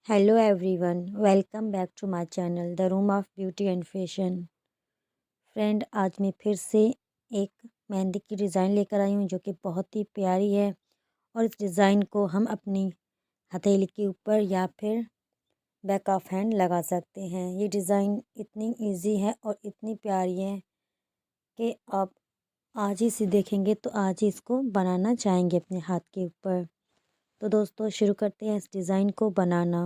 Hello everyone, welcome back to my channel the room of beauty and fashion. Friend, आज मैं फिर से एक मेहंदी की डिज़ाइन लेकर आई हूँ जो कि बहुत ही प्यारी है। और इस डिज़ाइन को हम अपनी हथेली के ऊपर या फिर बैक ऑफ हैंड लगा सकते हैं। ये डिज़ाइन इतनी इजी है और इतनी प्यारी है कि आप आज ही इसे देखेंगे तो आज ही इसको बनाना चाहेंगे अपने हाथ के ऊपर। तो दोस्तों, शुरू करते हैं इस डिज़ाइन को बनाना।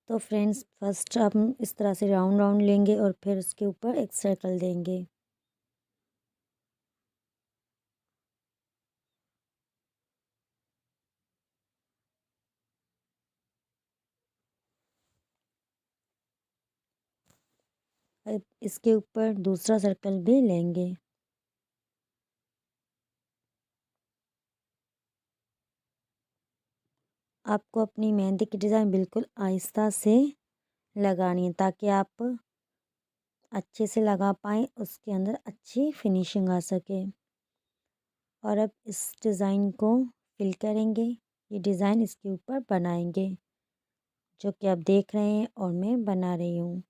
तो फ्रेंड्स, फर्स्ट हम इस तरह से राउंड राउंड लेंगे और फिर उसके ऊपर एक सर्कल देंगे। अब इसके ऊपर दूसरा सर्कल भी लेंगे। आपको अपनी मेहंदी की डिज़ाइन बिल्कुल आहिस्ता से लगानी है ताकि आप अच्छे से लगा पाएँ, उसके अंदर अच्छी फिनिशिंग आ सके। और अब इस डिज़ाइन को फिल करेंगे। ये डिज़ाइन इसके ऊपर बनाएंगे जो कि आप देख रहे हैं और मैं बना रही हूँ।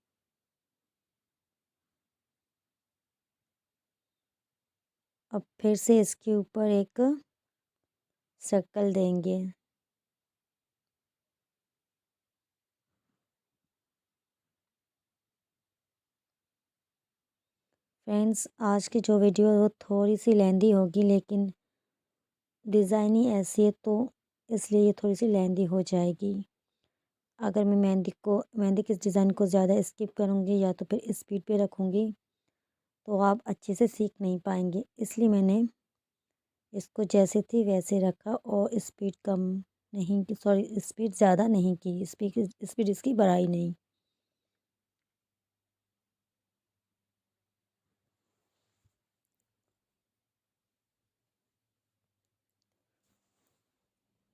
अब फिर से इसके ऊपर एक सर्कल देंगे। फ्रेंड्स, आज की जो वीडियो है वो थोड़ी सी लेंदी होगी, लेकिन डिज़ाइन ही ऐसी है तो इसलिए ये थोड़ी सी लेंदी हो जाएगी। अगर मैं मेहंदी के डिज़ाइन को ज़्यादा स्किप करूँगी या तो फिर स्पीड पे रखूँगी तो आप अच्छे से सीख नहीं पाएंगे। इसलिए मैंने इसको जैसे थी वैसे रखा और स्पीड कम नहीं की, सॉरी, स्पीड ज़्यादा नहीं की, स्पीड इसकी बढ़ाई नहीं।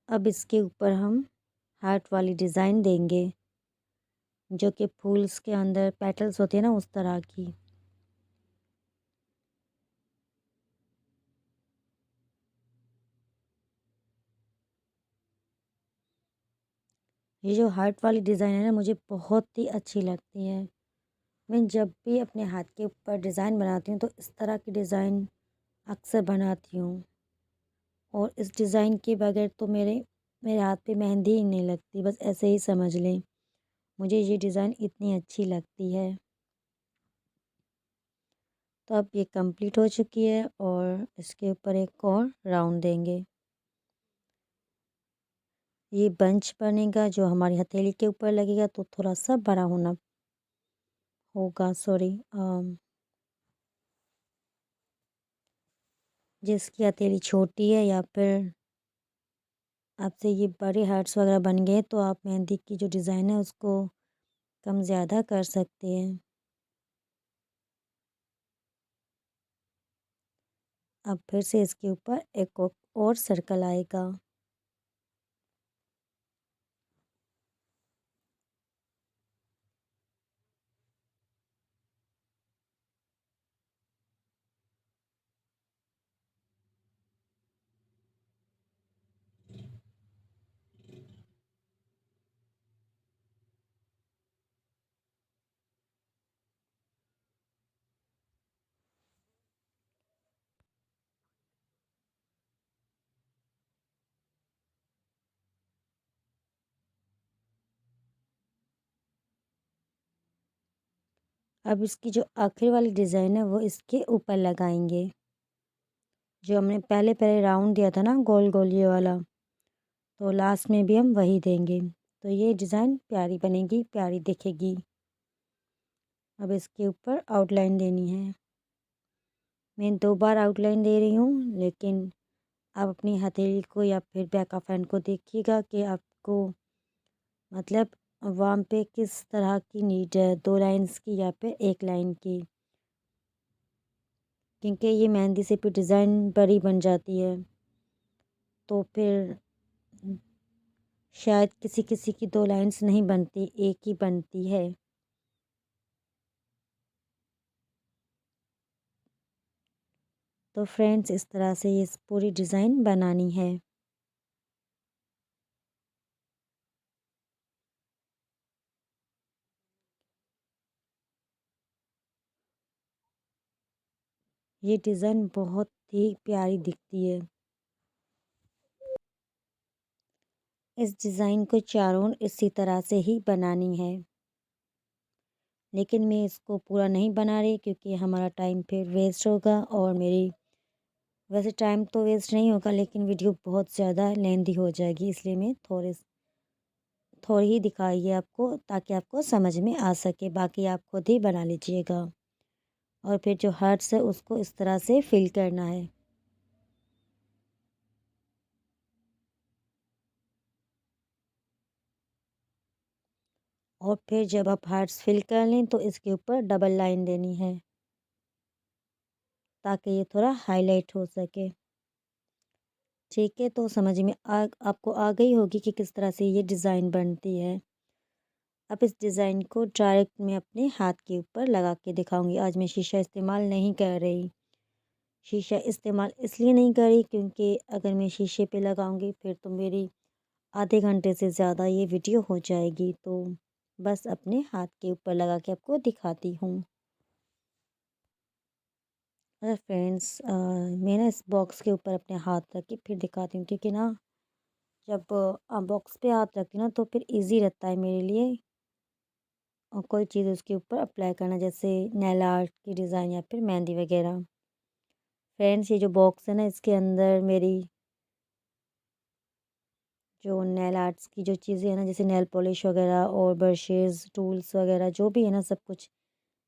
अब इसके ऊपर हम हार्ट वाली डिज़ाइन देंगे जो कि फूल्स के अंदर पेटल्स होते हैं ना, उस तरह की। ये जो हार्ट वाली डिज़ाइन है ना, मुझे बहुत ही अच्छी लगती है। मैं जब भी अपने हाथ के ऊपर डिज़ाइन बनाती हूँ तो इस तरह की डिज़ाइन अक्सर बनाती हूँ। और इस डिज़ाइन के बगैर तो मेरे मेरे हाथ पे मेहंदी ही नहीं लगती, बस ऐसे ही समझ लें। मुझे ये डिज़ाइन इतनी अच्छी लगती है। तो अब ये कंप्लीट हो चुकी है और इसके ऊपर एक और राउंड देंगे। ये बंच बनेगा जो हमारी हथेली के ऊपर लगेगा तो थोड़ा सा बड़ा होना होगा, सॉरी। जिसकी हथेली छोटी है या फिर आपसे ये बड़े हार्ट्स वगैरह बन गए तो आप मेहंदी की जो डिज़ाइन है उसको कम ज़्यादा कर सकते हैं। अब फिर से इसके ऊपर एक और सर्कल आएगा। अब इसकी जो आखिरी वाली डिज़ाइन है वो इसके ऊपर लगाएंगे। जो हमने पहले पहले राउंड दिया था ना, गोल गोल ये वाला, तो लास्ट में भी हम वही देंगे तो ये डिज़ाइन प्यारी बनेगी, प्यारी दिखेगी। अब इसके ऊपर आउटलाइन देनी है। मैं 2 बार आउटलाइन दे रही हूँ, लेकिन आप अपनी हथेली को या फिर बैक ऑफ हैंड को देखिएगा कि आपको मतलब वहाँ पे किस तरह की नीड है, 2 लाइन्स की या फिर 1 लाइन की। क्योंकि ये मेहंदी से फिर डिज़ाइन बड़ी बन जाती है तो फिर शायद किसी किसी की 2 लाइन्स नहीं बनती, एक ही बनती है। तो फ्रेंड्स इस तरह से ये पूरी डिज़ाइन बनानी है। ये डिज़ाइन बहुत ही प्यारी दिखती है। इस डिज़ाइन को चारों ओर इसी तरह से ही बनानी है। लेकिन मैं इसको पूरा नहीं बना रही क्योंकि हमारा टाइम फिर वेस्ट होगा और मेरी वैसे टाइम तो वेस्ट नहीं होगा लेकिन वीडियो बहुत ज़्यादा लेंदी हो जाएगी, इसलिए मैं थोड़ी ही दिखाई है आपको ताकि आपको समझ में आ सके, बाकी आप खुद ही बना लीजिएगा। और फिर जो हार्ट्स है उसको इस तरह से फिल करना है। और फिर जब आप हार्ट्स फिल कर लें तो इसके ऊपर डबल लाइन देनी है ताकि ये थोड़ा हाईलाइट हो सके। ठीक है, तो समझ में आपको आ गई होगी कि किस तरह से ये डिज़ाइन बनती है। अब इस डिज़ाइन को डायरेक्ट मैं अपने हाथ के ऊपर लगा के दिखाऊंगी। आज मैं शीशा इस्तेमाल नहीं कर रही। शीशा इस्तेमाल इसलिए नहीं कर रही क्योंकि अगर मैं शीशे पे लगाऊंगी फिर तो मेरी आधे घंटे से ज़्यादा ये वीडियो हो जाएगी। तो बस अपने हाथ के ऊपर लगा के आपको दिखाती हूँ। अच्छा फ्रेंड्स, मैं ना इस बॉक्स के ऊपर अपने हाथ रख के फिर दिखाती हूँ क्योंकि ना जब बॉक्स पे हाथ रखती हूँ ना तो फिर इजी रहता है मेरे लिए और कोई चीज़ उसके ऊपर अप्लाई करना, जैसे नेल आर्ट की डिज़ाइन या फिर मेहंदी वगैरह। फ्रेंड्स, ये जो बॉक्स है ना इसके अंदर मेरी जो नेल आर्ट्स की जो चीज़ें हैं ना जैसे नेल पॉलिश वगैरह और ब्रशेज़ टूल्स वगैरह जो भी है ना सब कुछ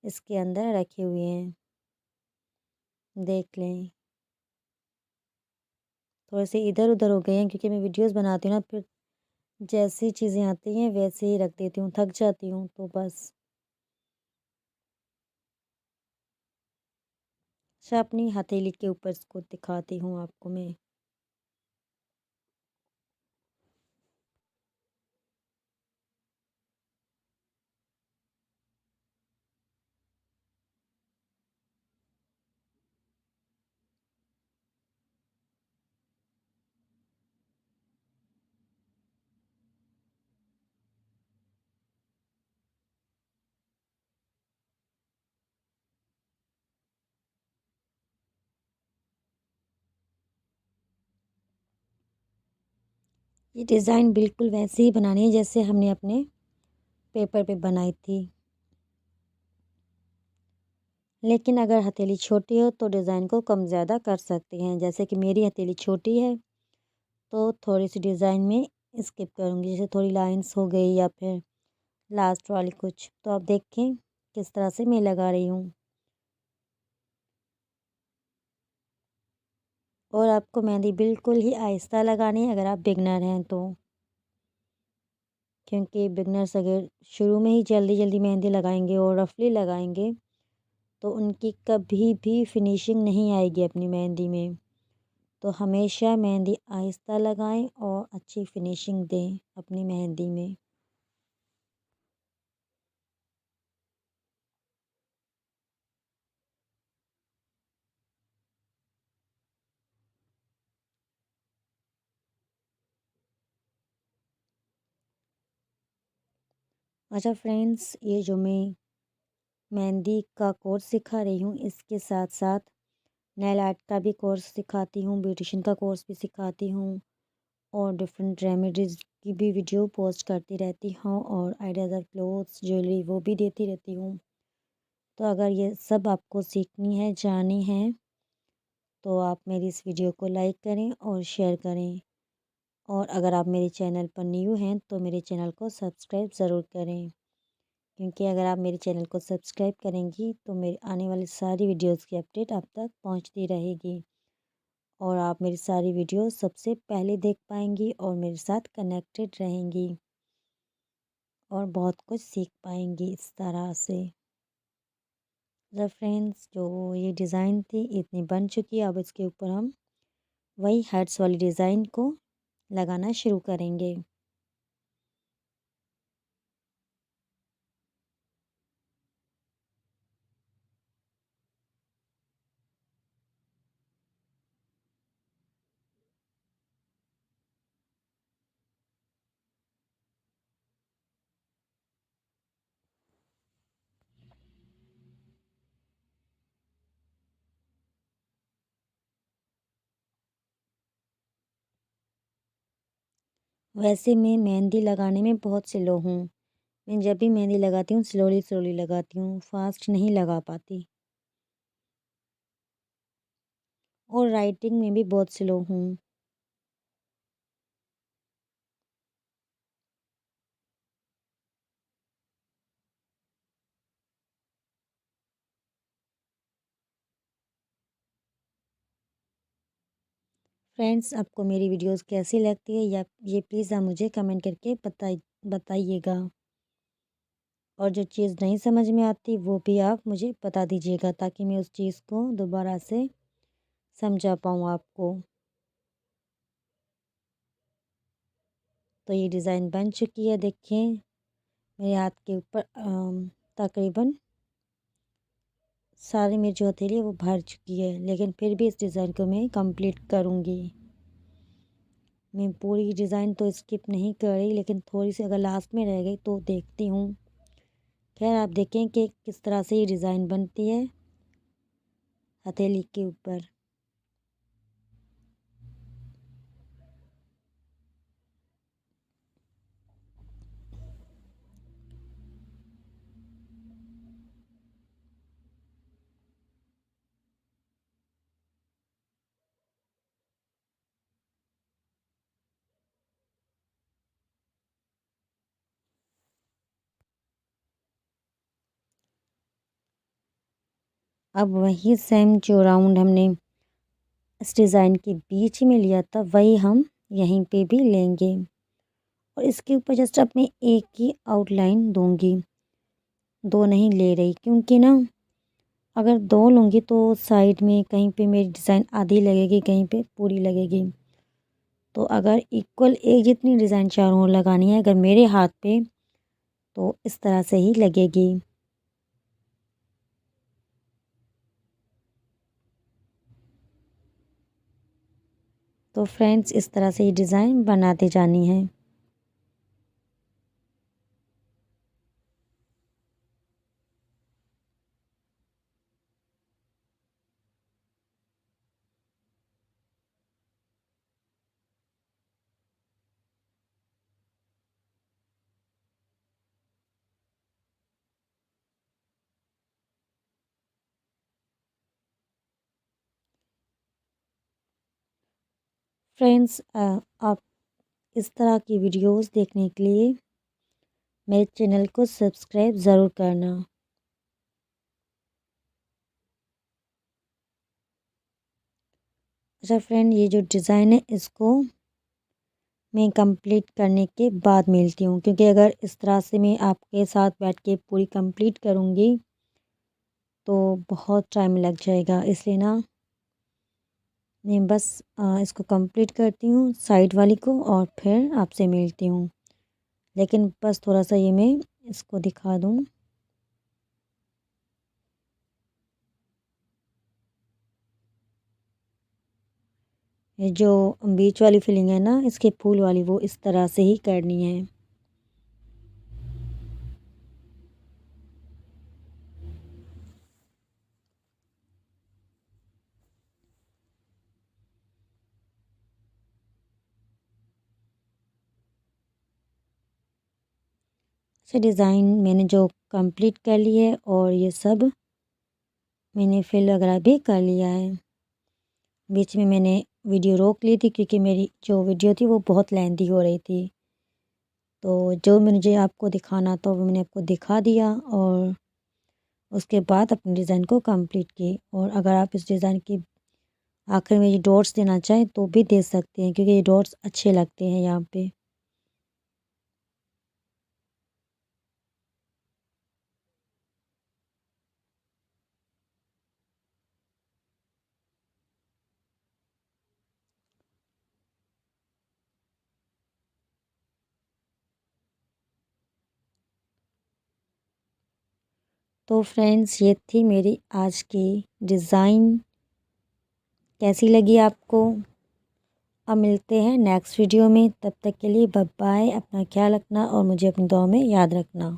इसके अंदर रखे हुए हैं, देख लें। थोड़े से इधर उधर हो गए हैं क्योंकि मैं वीडियोस बनाती हूँ ना, फिर जैसी चीज़ें आती हैं वैसे ही रख देती हूँ, थक जाती हूँ तो बस। अच्छा, अपनी हथेली के ऊपर इसको दिखाती हूँ आपको मैं। ये डिज़ाइन बिल्कुल वैसे ही बनानी है जैसे हमने अपने पेपर पे बनाई थी। लेकिन अगर हथेली छोटी हो तो डिज़ाइन को कम ज़्यादा कर सकते हैं। जैसे कि मेरी हथेली छोटी है तो थोड़ी सी डिज़ाइन में स्किप करूँगी, जैसे थोड़ी लाइंस हो गई या फिर लास्ट वाली कुछ। तो आप देखें किस तरह से मैं लगा रही हूँ। और आपको मेहंदी बिल्कुल ही आहिस्ता लगानी है अगर आप बिगनर हैं तो, क्योंकि बिगनर्स अगर शुरू में ही जल्दी जल्दी मेहंदी लगाएंगे और रफली लगाएंगे तो उनकी कभी भी फिनिशिंग नहीं आएगी अपनी मेहंदी में। तो हमेशा मेहंदी आहिस्ता लगाएं और अच्छी फिनिशिंग दें अपनी मेहंदी में। अच्छा फ्रेंड्स, ये जो मैं मेहंदी का कोर्स सिखा रही हूँ इसके साथ साथ नेल आर्ट का भी कोर्स सिखाती हूँ, ब्यूटिशियन का कोर्स भी सिखाती हूँ और डिफरेंट रेमेडीज़ की भी वीडियो पोस्ट करती रहती हूँ और आइडियाज़ ऑफ क्लोथ्स ज्वेलरी वो भी देती रहती हूँ। तो अगर ये सब आपको सीखनी है, जाननी है, तो आप मेरी इस वीडियो को लाइक करें और शेयर करें। और अगर आप मेरे चैनल पर न्यू हैं तो मेरे चैनल को सब्सक्राइब ज़रूर करें, क्योंकि अगर आप मेरे चैनल को सब्सक्राइब करेंगी तो मेरी आने वाली सारी वीडियोस की अपडेट आप तक पहुंचती रहेगी और आप मेरी सारी वीडियो सबसे पहले देख पाएंगी और मेरे साथ कनेक्टेड रहेंगी और बहुत कुछ सीख पाएंगी इस तरह से। तो फ्रेंड्स, जो ये डिज़ाइन थी इतनी बन चुकी है, अब इसके ऊपर हम वही हार्ट्स वाली डिज़ाइन को लगाना शुरू करेंगे। वैसे मैं मेहंदी लगाने में बहुत स्लो हूँ। मैं जब भी मेहंदी लगाती हूँ स्लोली स्लोली लगाती हूँ, फास्ट नहीं लगा पाती। और राइटिंग में भी बहुत स्लो हूँ। फ्रेंड्स, आपको मेरी वीडियोस कैसी लगती है या ये प्लीज़ आप मुझे कमेंट करके बताइएगा। और जो चीज़ नहीं समझ में आती वो भी आप मुझे बता दीजिएगा, ताकि मैं उस चीज़ को दोबारा से समझा पाऊँ आपको। तो ये डिज़ाइन बन चुकी है, देखिए मेरे हाथ के ऊपर तकरीबन सारी मेरी जो हथेली है वो भर चुकी है, लेकिन फिर भी इस डिज़ाइन को मैं कंप्लीट करूँगी। मैं पूरी डिज़ाइन तो स्किप नहीं कर रही, लेकिन थोड़ी सी अगर लास्ट में रह गई तो देखती हूँ। खैर, आप देखें कि किस तरह से ये डिज़ाइन बनती है हथेली के ऊपर। अब वही सेम जो राउंड हमने इस डिज़ाइन के बीच में लिया था, वही हम यहीं पे भी लेंगे। और इसके ऊपर जस्ट अब मैं एक ही आउटलाइन दूंगी, दो नहीं ले रही, क्योंकि ना अगर दो लूँगी तो साइड में कहीं पे मेरी डिज़ाइन आधी लगेगी, कहीं पे पूरी लगेगी। तो अगर इक्वल एक जितनी डिज़ाइन चारों ओर लगानी है अगर मेरे हाथ पे, तो इस तरह से ही लगेगी। तो फ्रेंड्स, इस तरह से ये डिज़ाइन बनाते जानी है। फ्रेंड्स, आप इस तरह की वीडियोस देखने के लिए मेरे चैनल को सब्सक्राइब ज़रूर करना। अच्छा फ्रेंड, ये जो डिज़ाइन है इसको मैं कंप्लीट करने के बाद मिलती हूँ, क्योंकि अगर इस तरह से मैं आपके साथ बैठ के पूरी कंप्लीट करूँगी तो बहुत टाइम लग जाएगा। इसलिए ना मैं बस इसको कंप्लीट करती हूँ साइड वाली को और फिर आपसे मिलती हूँ। लेकिन बस थोड़ा सा ये मैं इसको दिखा दूँ। ये जो बीच वाली फिलिंग है ना इसके फूल वाली, वो इस तरह से ही करनी है। अच्छा, डिज़ाइन मैंने जो कंप्लीट कर ली है और ये सब मैंने फिल वगैरह भी कर लिया है। बीच में मैंने वीडियो रोक ली थी, क्योंकि मेरी जो वीडियो थी वो बहुत लेंथी हो रही थी। तो जो मुझे आपको दिखाना था वो मैंने आपको दिखा दिया, और उसके बाद अपने डिज़ाइन को कंप्लीट की। और अगर आप इस डिज़ाइन की आखिर में ये डॉट्स देना चाहें तो भी दे सकते हैं, क्योंकि ये डॉट्स अच्छे लगते हैं यहाँ पे। तो फ्रेंड्स, ये थी मेरी आज की डिज़ाइन। कैसी लगी आपको? अब मिलते हैं नेक्स्ट वीडियो में, तब तक के लिए बाय बाय। अपना ख्याल रखना और मुझे अपनी दुआ में याद रखना।